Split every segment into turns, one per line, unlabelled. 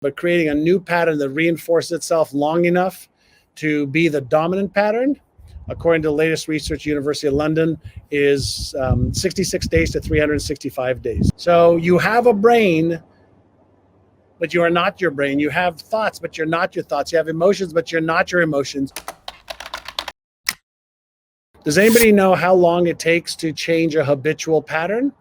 but creating a new pattern that reinforces itself long enough to be the dominant pattern, according to the latest research, University of London, is 66 days to 365 days. So you have a brain, but you are not your brain. You have thoughts, but you're not your thoughts. You have emotions, but you're not your emotions. Does anybody know how long it takes to change a habitual pattern?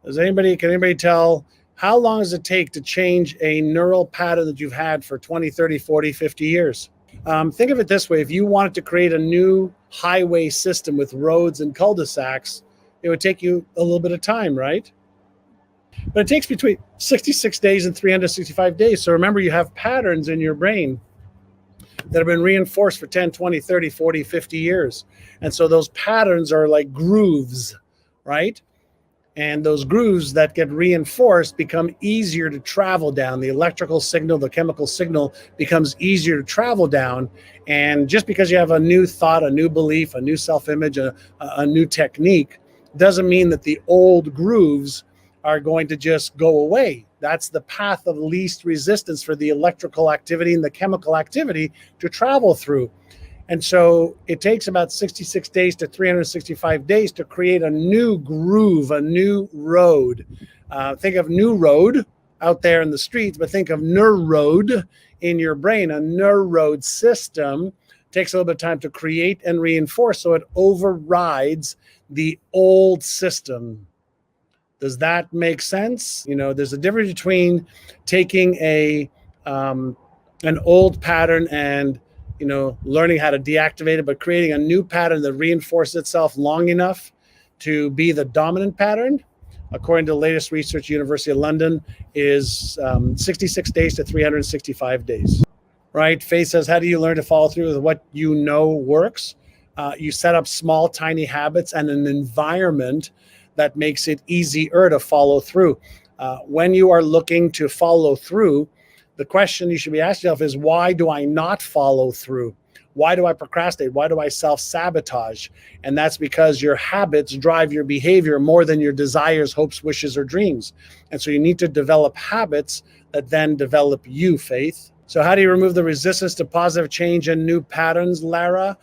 Can anybody tell how long does it take to change a neural pattern that you've had for 20, 30, 40, 50 years? Think of it this way. If you wanted to create a new highway system with roads and cul-de-sacs, it would take you a little bit of time, right? But it takes between 66 days and 365 days. So remember, you have patterns in your brain that have been reinforced for 10, 20, 30, 40, 50 years. And so those patterns are like grooves, right? And those grooves that get reinforced become easier to travel down. The electrical signal, the chemical signal becomes easier to travel down. And just because you have a new thought, a new belief, a new self-image, a new technique, doesn't mean that the old grooves are going to just go away. That's the path of least resistance for the electrical activity and the chemical activity to travel through. And so it takes about 66 days to 365 days to create a new groove, a new road. Think of new road out there in the streets, but think of neurode in your brain. A neurode system takes a little bit of time to create and reinforce, so it overrides the old system. Does that make sense? You know, there's a difference between taking an old pattern and learning how to deactivate it, but creating a new pattern that reinforces itself long enough to be the dominant pattern, according to the latest research, University of London, is 66 days to 365 days, right? Faith says, how do you learn to follow through with what you know works? You set up small, tiny habits and an environment that makes it easier to follow through. When you are looking to follow through, the question you should be asking yourself is, why do I not follow through? Why do I procrastinate? Why do I self-sabotage? And that's because your habits drive your behavior more than your desires, hopes, wishes, or dreams. And so you need to develop habits that then develop you, Faith. So how do you remove the resistance to positive change and new patterns, Lara?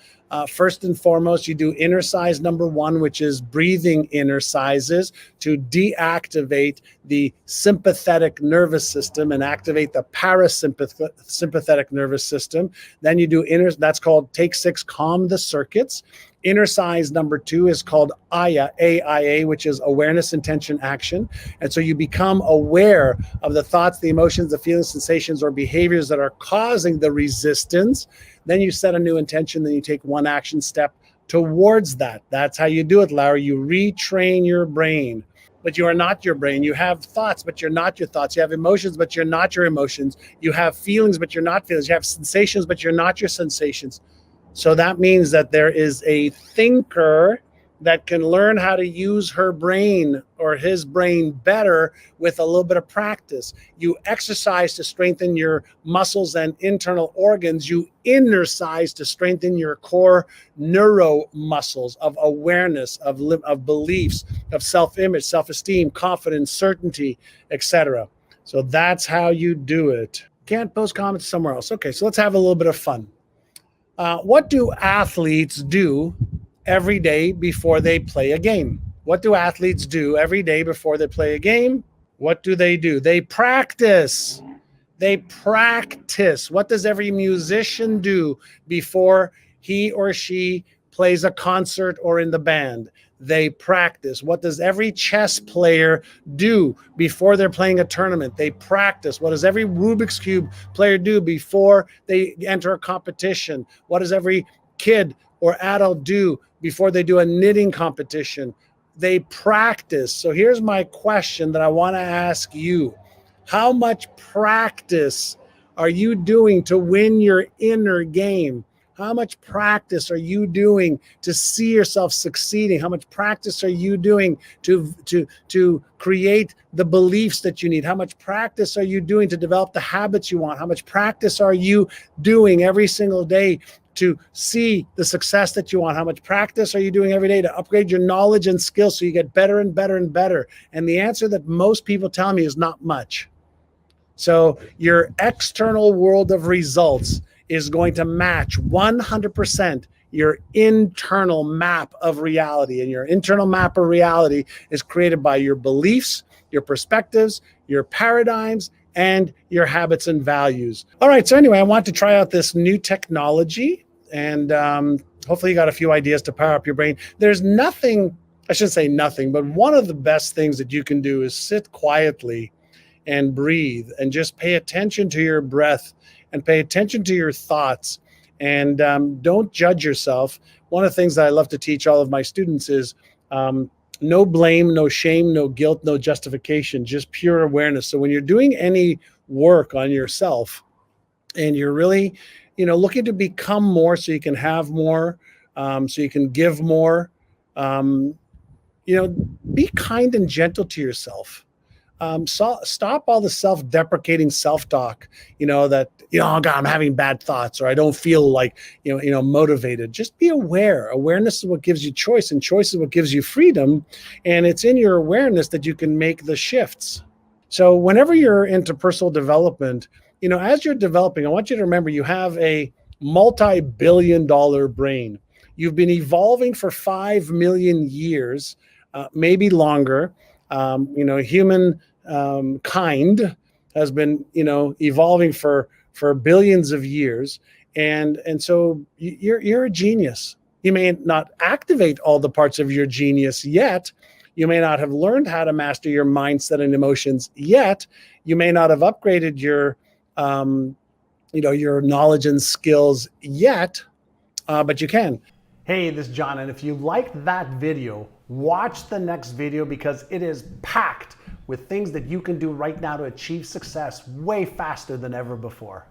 First and foremost, you do inner size number 1, which is breathing exercises to deactivate the sympathetic nervous system and activate the parasympathetic nervous system. Then you do that's called take 6, calm the circuits. Inner size number 2 is called AIA, which is awareness, intention, action. And so you become aware of the thoughts, the emotions, the feelings, sensations, or behaviors that are causing the resistance. Then you set a new intention, then you take one action step towards that. That's how you do it, Lara. You retrain your brain, but you are not your brain. You have thoughts, but you're not your thoughts. You have emotions, but you're not your emotions. You have feelings, but you're not feelings. You have sensations, but you're not your sensations. So that means that there is a thinker that can learn how to use her brain or his brain better with a little bit of practice. You exercise to strengthen your muscles and internal organs. You exercise to strengthen your core neuro muscles of awareness, of beliefs, of self-image, self-esteem, confidence, certainty, etc. So that's how you do it. Can't post comments somewhere else. Okay, so let's have a little bit of fun. What do athletes do every day before they play a game? What do athletes do every day before they play a game? What do? They practice. They practice. What does every musician do before he or she plays a concert or in the band? They practice. What does every chess player do before they're playing a tournament? They practice. What does every Rubik's Cube player do before they enter a competition? What does every kid or adult do before they do a knitting competition? They practice. So here's my question that I want to ask you. How much practice are you doing to win your inner game? How much practice are you doing to see yourself succeeding? How much practice are you doing to create the beliefs that you need? How much practice are you doing to develop the habits you want? How much practice are you doing every single day to see the success that you want? How much practice are you doing every day to upgrade your knowledge and skills so you get better and better and better? And the answer that most people tell me is not much. So your external world of results is going to match 100% your internal map of reality. And your internal map of reality is created by your beliefs, your perspectives, your paradigms, and your habits and values. All right. So anyway, I want to try out this new technology, and hopefully you got a few ideas to power up your brain. There's nothing, I shouldn't say nothing, but one of the best things that you can do is sit quietly and breathe and just pay attention to your breath and pay attention to your thoughts, and don't judge yourself. One of the things that I love to teach all of my students is no blame, no shame, no guilt, no justification, just pure awareness. So when you're doing any work on yourself and you're really, looking to become more so you can have more, so you can give more, be kind and gentle to yourself. Stop all the self-deprecating self-talk, that, oh God, I'm having bad thoughts, or I don't feel like, motivated. Just be aware. Awareness is what gives you choice, and choice is what gives you freedom. And it's in your awareness that you can make the shifts. So whenever you're into personal development, as you're developing, I want you to remember you have a multi-billion-dollar brain. You've been evolving for 5 million years, maybe longer. Human kind has been, evolving for billions of years, and so you're a genius. You may not activate all the parts of your genius yet. You may not have learned how to master your mindset and emotions yet. You may not have upgraded your your knowledge and skills yet, but you can. Hey, this is John, and if you liked that video, watch the next video, because it is packed with things that you can do right now to achieve success way faster than ever before.